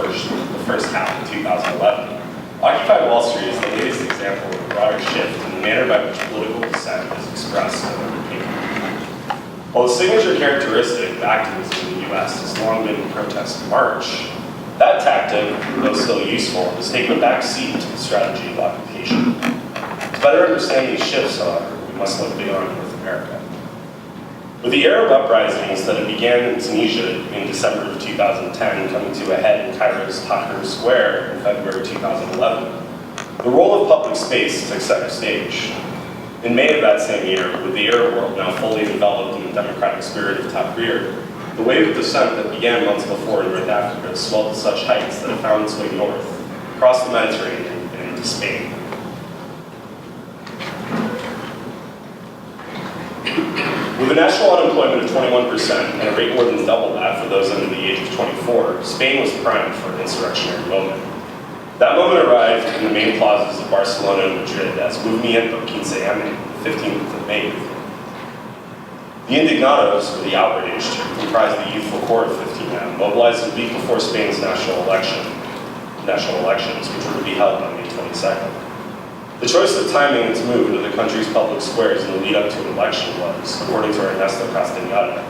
the first half of 2011. Occupy Wall Street is the latest example of a broader shift in the manner by which political dissent is expressed and undertaken. While the signature characteristic of activism in the US has long been protest and march, that tactic, though still useful, has taken a back seat to the strategy of occupation. To better understand these shifts, however, we must look beyond North America. With the Arab uprisings that had began in Tunisia in December of 2010 coming to a head in Cairo's Tahrir Square in February 2011, the role of public space took center stage. In May of that same year, with the Arab world now fully developed in the democratic spirit of Tahrir, the wave of dissent that began months before in North Africa swelled to such heights that it found its way north, across the Mediterranean and into Spain. With a national unemployment of 21% and a rate more than double that for those under the age of 24, Spain was primed for an insurrectionary moment. That moment arrived in the main plazas of Barcelona and Madrid as Movimiento 15M, the 15th of May. The indignados, or the outraged, who comprised the youthful core of 15M, mobilized a week before Spain's national elections, which were to be held on May 22nd. The choice of timing its move into the country's public squares in the lead up to an election was, according to Ernesto Castañeda,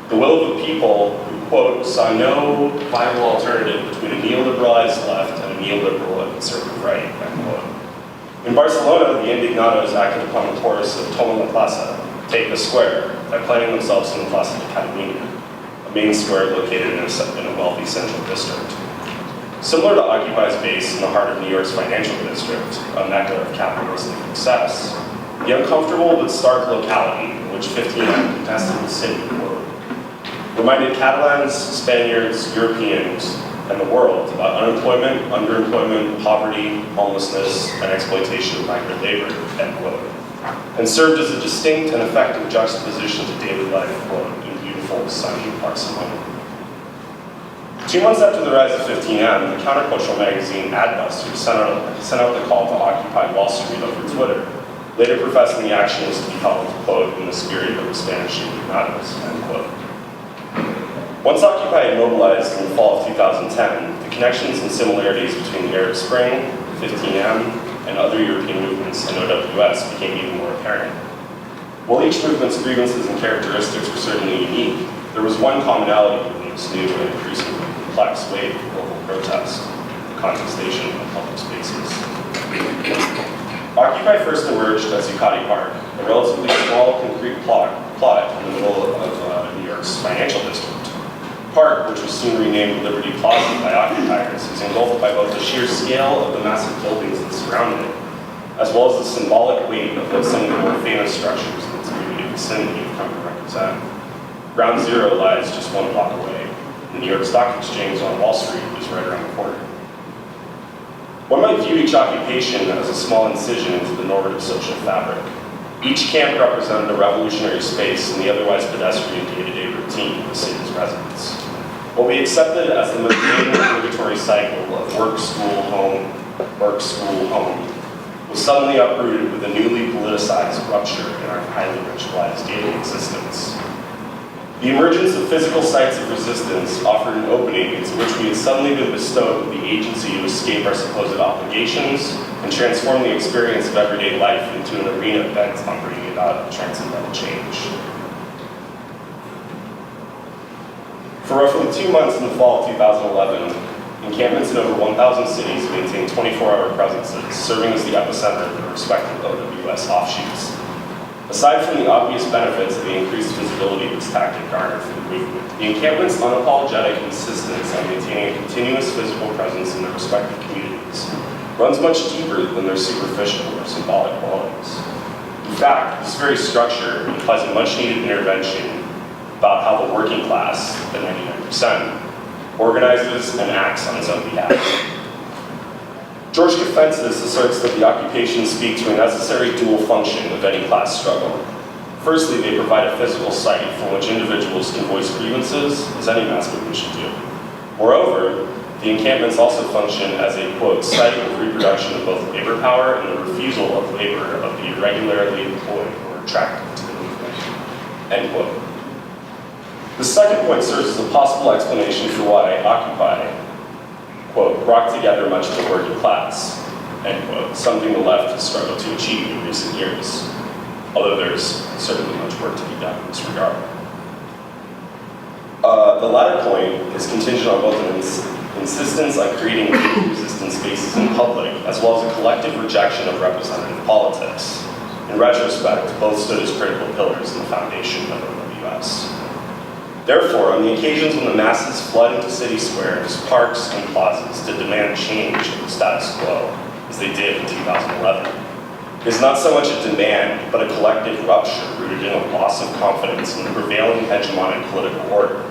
the will of the people who, quote, saw no viable alternative between a neoliberalized left and a neoliberal and conservative right, end quote. In Barcelona, the indignados acted upon the chorus of Toma la Plaza, take the square, by planting themselves in the Plaza de Catalunya, a main square located in a wealthy central district. Similar to Occupy's base in the heart of New York's financial district, a mecca of capitalistic success, the uncomfortable but stark locality in which 15M contested the city, quote, reminded Catalans, Spaniards, Europeans, and the world about unemployment, underemployment, poverty, homelessness, and exploitation of migrant labor, end quote, and served as a distinct and effective juxtaposition to daily life, quote, in beautiful, sunny Barcelona. 2 months after the rise of 15M, the countercultural magazine Adbusters sent out the call to occupy Wall Street over Twitter, later professing the action was to be held, quote, in the spirit of the Spanish indignados, end quote. Once Occupy had mobilized in the fall of 2010, the connections and similarities between the Arab Spring, 15M, and other European movements and OWS became even more apparent. While each movement's grievances and characteristics were certainly unique, there was one commonality within this new and increasingly complex wave of global protest, the contestation of public spaces. Occupy first emerged at Zuccotti Park, a relatively small concrete plot in the middle of New York's financial district. Park, which was soon renamed Liberty Plaza by occupiers, is engulfed by both the sheer scale of the massive buildings that surround it, as well as the symbolic weight of what some of the more famous structures in its immediate vicinity have come to represent. Ground Zero lies just 1 block away. The New York Stock Exchange on Wall Street is right around the corner. One might view each occupation as a small incision into the normative social fabric. Each camp represented a revolutionary space in the otherwise pedestrian day-to-day routine of the city's residents. What we accepted as the mundane obligatory cycle of work, school, home, was suddenly uprooted with a newly politicized rupture in our highly ritualized daily existence. The emergence of physical sites of resistance offered an opening into which we had suddenly been bestowed with the agency to escape our supposed obligations and transform the experience of everyday life into an arena bent on bringing about transcendental change. For roughly 2 months in the fall of 2011, encampments in over 1,000 cities maintained 24-hour presences, serving as the epicenter of the respective OWS offshoots. Aside from the obvious benefits of the increased visibility this tactic garnered for the movement, the encampment's unapologetic insistence on maintaining a continuous physical presence in their respective communities runs much deeper than their superficial or symbolic qualities. In fact, this very structure implies a much-needed intervention about how the working class, the 99%, organizes and acts on its own behalf. George Kafentzis asserts that the occupations speak to a necessary dual function of any class struggle. Firstly, they provide a physical site from which individuals can voice grievances, as any mass movement should do. Moreover, the encampments also function as a, quote, site of reproduction of both labor power and the refusal of labor of the irregularly employed or attracted to the movement, end quote. The second point serves as a possible explanation for why Occupy quote, brought together much of the working class, end quote, something the left has struggled to achieve in recent years, although there's certainly much work to be done in this regard. The latter point is contingent on both an insistence on creating resistant spaces in public, as well as a collective rejection of representative politics. In retrospect, both stood as critical pillars in the foundation of OWS. Therefore, on the occasions when the masses flood into city squares, parks, and plazas to demand change of the status quo, as they did in 2011, it is not so much a demand, but a collective rupture rooted in a loss of confidence in the prevailing hegemonic political order,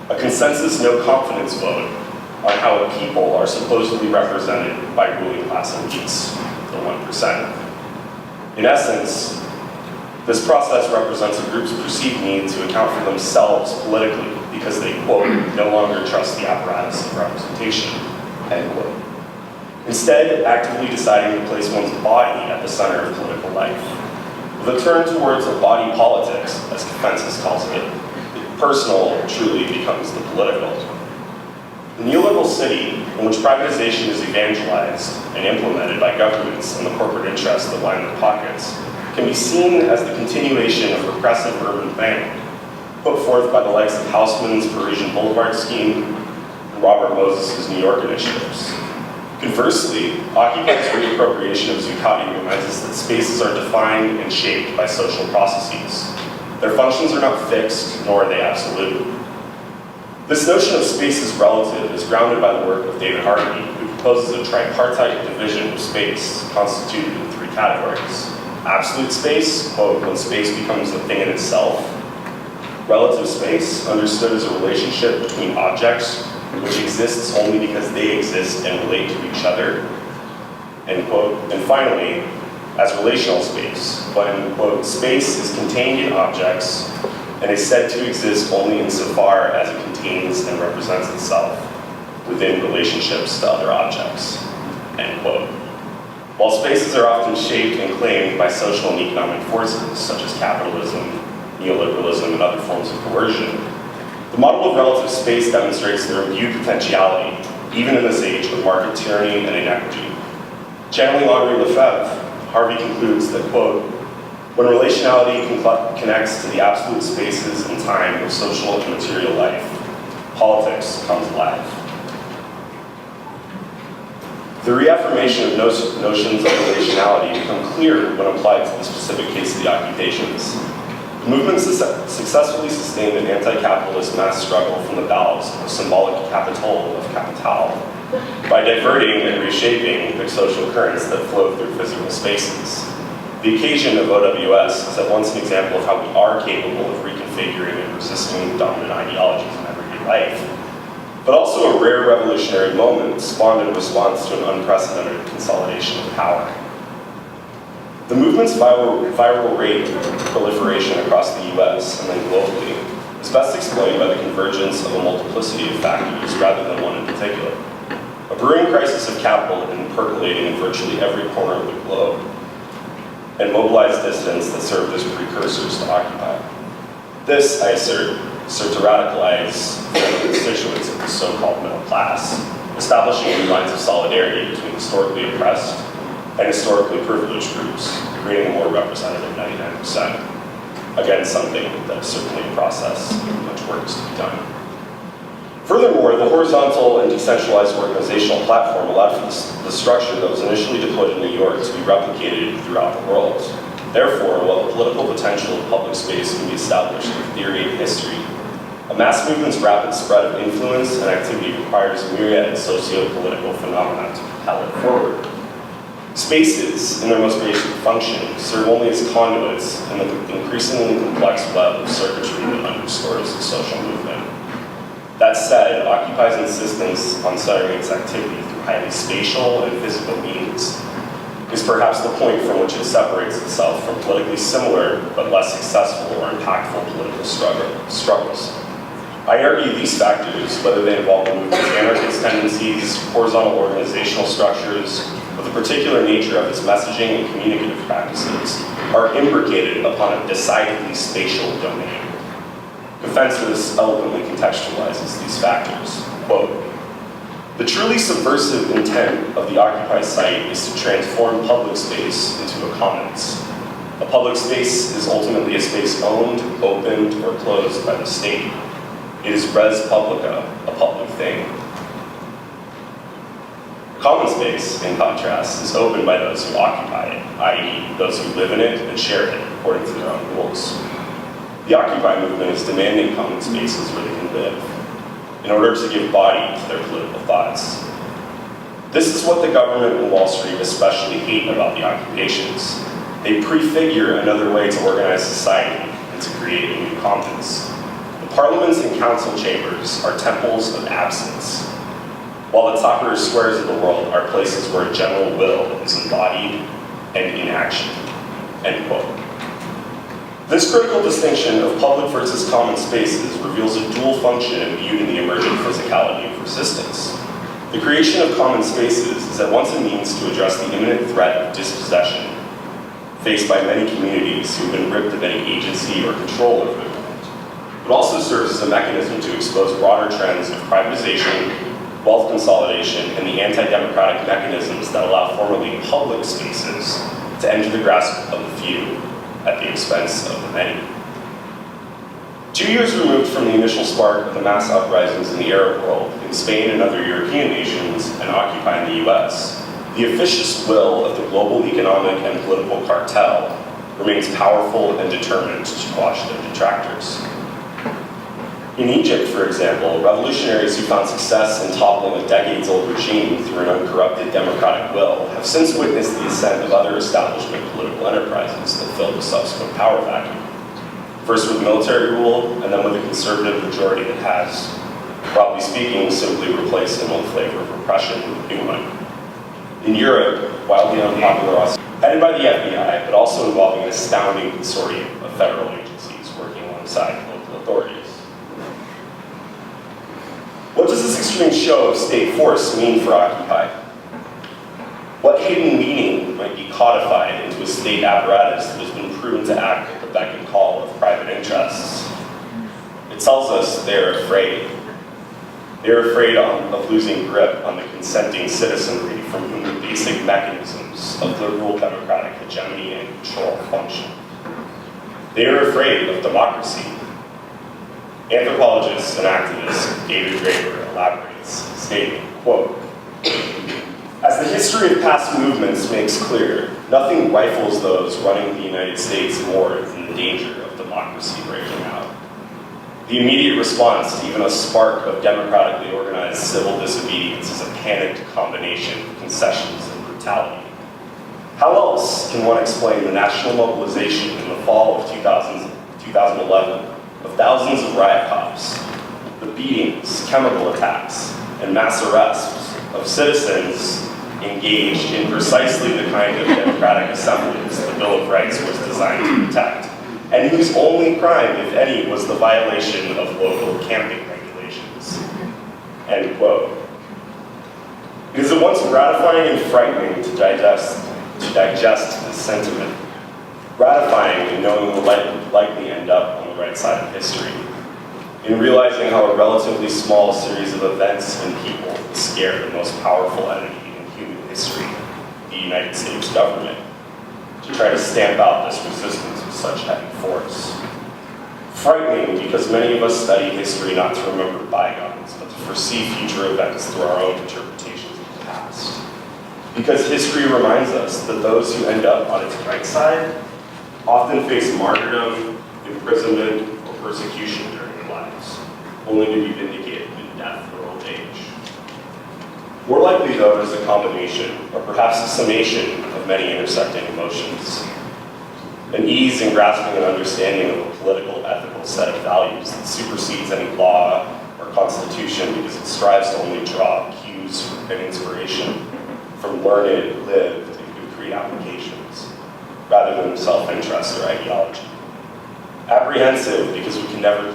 a consensus no-confidence vote on how a people are supposedly represented by ruling class elites, the 1%. In essence, this process represents a group's perceived need to account for themselves politically because they, quote, no longer trust the apparatus of representation, end quote. Instead, actively deciding to place one's body at the center of political life. With a turn towards a body politics, as Consensus calls it, the personal truly becomes the political. The neoliberal city, in which privatization is evangelized and implemented by governments and the corporate interests that line their pockets, can be seen as the continuation of repressive urban planning, put forth by the likes of Haussmann's Parisian Boulevard scheme and Robert Moses' New York initiatives. Conversely, Occupy's reappropriation of Zuccotti reminds us that spaces are defined and shaped by social processes. Their functions are not fixed, nor are they absolute. This notion of space as relative is grounded by the work of David Harvey, who proposes a tripartite division of space constituted in three categories. Absolute space, quote, when space becomes a thing in itself. Relative space, understood as a relationship between objects which exists only because they exist and relate to each other, end quote. And finally, as relational space, when, quote, space is contained in objects and is said to exist only insofar as it contains and represents itself within relationships to other objects, end quote. While spaces are often shaped and claimed by social and economic forces, such as capitalism, neoliberalism, and other forms of coercion, the model of relative space demonstrates their imbued potentiality, even in this age of market tyranny and inequity. Channeling Henri Lefebvre, Harvey concludes that, quote, when relationality connects to the absolute spaces and time of social and material life, politics comes alive. The reaffirmation of notions of relationality become clear when applied to the specific case of the occupations. The movement successfully sustained an anti-capitalist mass struggle from the bowels of the symbolic capital of capital by diverting and reshaping the social currents that flow through physical spaces. The occasion of OWS is at once an example of how we are capable of reconfiguring and resisting dominant ideologies in everyday life, but also a rare revolutionary moment spawned in response to an unprecedented consolidation of power. The movement's viral rate of proliferation across the US and then globally is best explained by the convergence of a multiplicity of factors rather than one in particular. A brewing crisis of capital had been percolating in virtually every corner of the globe, and mobilized dissidents that served as precursors to Occupy. This, I assert to radicalize the constituents of the so-called middle class, establishing new lines of solidarity between historically oppressed and historically privileged groups, creating a more representative 99%. Again, something that is certainly a process and much work is to be done. Furthermore, the horizontal and decentralized organizational platform allowed for the structure that was initially deployed in New York to be replicated throughout the world. Therefore, while the political potential of public space can be established through theory and history, a mass movement's rapid spread of influence and activity requires a myriad socio-political phenomena to propel it forward. Spaces, in their most basic function, serve only as conduits in the increasingly complex web of circuitry that underscores the social movement. That said, Occupy's insistence on centering its activity through highly spatial and physical means is perhaps the point from which it separates itself from politically similar but less successful or impactful political struggles. I argue these factors, whether they involve the movement's anarchist tendencies, horizontal organizational structures, or the particular nature of its messaging and communicative practices, are imbricated upon a decidedly spatial domain. Defenses eloquently contextualizes these factors. Quote, The truly subversive intent of the Occupy site is to transform public space into a commons. A public space is ultimately a space owned, opened, or closed by the state. It is res publica, a public thing. Common space, in contrast, is opened by those who occupy it, i.e., those who live in it and share it according to their own rules. The Occupy movement is demanding common spaces where they can live, in order to give body to their political thoughts. This is what the government and Wall Street especially hate about the occupations. They prefigure another way to organize society and to create a new commons. The parliaments and council chambers are temples of absence, while the Tahrir squares of the world are places where a general will is embodied and in action. End quote. This critical distinction of public versus common spaces reveals a dual function viewed in the emergent physicality of resistance. The creation of common spaces is at once a means to address the imminent threat of dispossession faced by many communities who have been ripped of any agency or control over their land. It also serves as a mechanism to expose broader trends of privatization, wealth consolidation, and the anti-democratic mechanisms that allow formerly public spaces to enter the grasp of the few at the expense of the many. 2 years removed from the initial spark of the mass uprisings in the Arab world, in Spain and other European nations, and Occupy in the US, the officious will of the global economic and political cartel remains powerful and determined to quash their detractors. In Egypt, for example, revolutionaries who found success in toppling a decades-old regime through an uncorrupted democratic will have since witnessed the ascent of other establishment political enterprises that filled the subsequent power vacuum. First with military rule, and then with a conservative majority that has, broadly speaking, simply replaced an old flavor of repression with a new one. In Europe, wildly unpopular, headed by the FBI, but also involving an astounding consortium of federal agencies working alongside local authorities. What does this extreme show of state force mean for Occupy? What hidden meaning might be codified into a state apparatus that has been proven to act at the beck and call of private interests? It tells us they are afraid. They are afraid of losing grip on the consenting citizenry from whom the basic mechanisms of liberal democratic hegemony and control function. They are afraid of democracy. Anthropologist and activist David Graeber elaborates, stating, quote, "As the history of past movements makes clear, nothing rifles those running the United States more than the danger of democracy breaking out. The immediate response to even a spark of democratically organized civil disobedience is a panicked combination of concessions and brutality. How else can one explain the national mobilization in the fall of 2011 of thousands of riot cops, the beatings, chemical attacks, and mass arrests of citizens engaged in precisely the kind of democratic assemblies the Bill of Rights was designed to protect, and whose only crime, if any, was the violation of local camping regulations." End quote. It is at once gratifying and frightening to digest this sentiment. Gratifying in knowing we'll likely end up on the right side of history, in realizing how a relatively small series of events and people scare the most powerful entity in human history, the United States government, to try to stamp out this resistance with such heavy force. Frightening because many of us study history not to remember bygones, but to foresee future events through our own interpretations of the past. Because history reminds us that those who end up on its right side often face martyrdom, imprisonment, or persecution during their lives, only to be vindicated in death or old age. More likely, though, it is a combination, or perhaps a summation of many intersecting emotions. An ease in grasping an understanding of a political, ethical set of values that supersedes any law or constitution because it strives to only draw cues and inspiration from learned, lived, and concrete applications, rather than self-interest or ideology. Apprehensive because we can never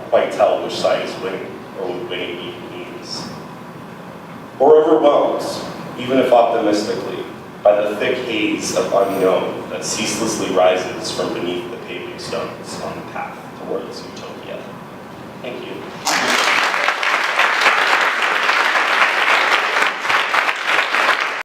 quite tell which side is winning, or what winning even means. Or overwhelmed, even if optimistically, by the thick haze of unknown that ceaselessly rises from beneath the paving stones on the path towards utopia. Thank you.